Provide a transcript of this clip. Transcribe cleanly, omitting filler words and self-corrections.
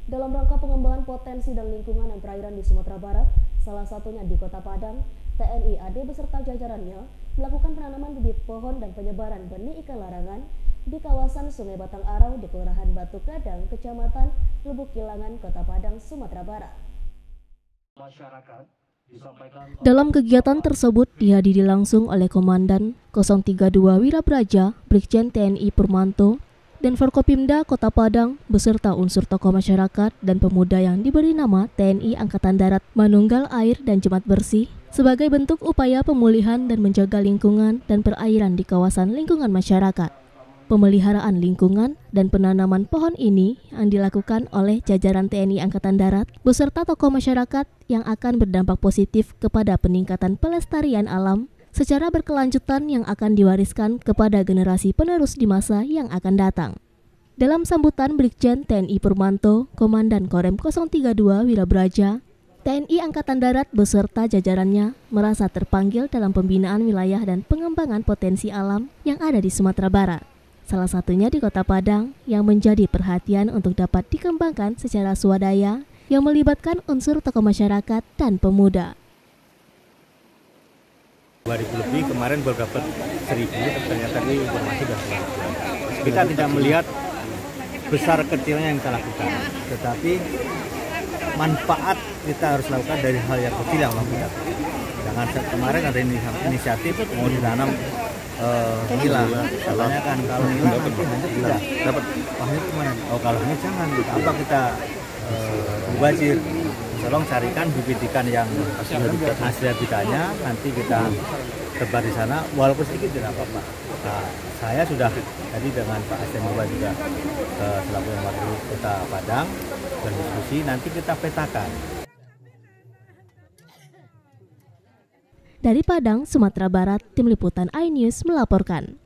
dalam rangka pengembangan potensi dan lingkungan dan perairan di Sumatera Barat, salah satunya di Kota Padang. TNI AD beserta jajarannya melakukan penanaman bibit pohon dan penyebaran benih ikan larangan di kawasan Sungai Batang Arau di Kelurahan Batu Gadang, Kecamatan Lubuk Kilangan, Kota Padang, Sumatera Barat. Dalam kegiatan tersebut dihadiri langsung oleh Komandan 032 Wirabraja, Brigjen TNI Purmanto, dan Forkopimda Kota Padang beserta unsur tokoh masyarakat dan pemuda yang diberi nama TNI Angkatan Darat Manunggal Air dan Jemaat Bersih sebagai bentuk upaya pemulihan dan menjaga lingkungan dan perairan di kawasan lingkungan masyarakat. Pemeliharaan lingkungan dan penanaman pohon ini yang dilakukan oleh jajaran TNI Angkatan Darat beserta tokoh masyarakat yang akan berdampak positif kepada peningkatan pelestarian alam secara berkelanjutan yang akan diwariskan kepada generasi penerus di masa yang akan datang. Dalam sambutan Brigjen TNI Purmanto, Komandan Korem 032 Wirabraja, TNI Angkatan Darat beserta jajarannya merasa terpanggil dalam pembinaan wilayah dan pengembangan potensi alam yang ada di Sumatera Barat. Salah satunya di Kota Padang yang menjadi perhatian untuk dapat dikembangkan secara swadaya yang melibatkan unsur tokoh masyarakat dan pemuda. 2000 lebih, kemarin baru dapat 1000, ternyata ini informasi sudah 100. Kita tidak melihat besar kecilnya yang kita lakukan, tetapi manfaat kita harus lakukan dari hal yang kecil yang lakukan. Jangan kemarin ada inisiatif mau ditanam nila, katanya kan kalau nila nanti hanya tidak dapat pahalnya gimana? Oh kalau hanya jangan, apa kita mubazir, tolong carikan bibit ikan yang asli habitatnya, nanti kita tebar di sana, walaupun sedikit tidak apa-apa. Nah, saya sudah tadi dengan Pak Asden juga selaku yang wakil Kota Padang berdiskusi, nanti kita petakan. Dari Padang, Sumatera Barat, Tim Liputan iNews melaporkan.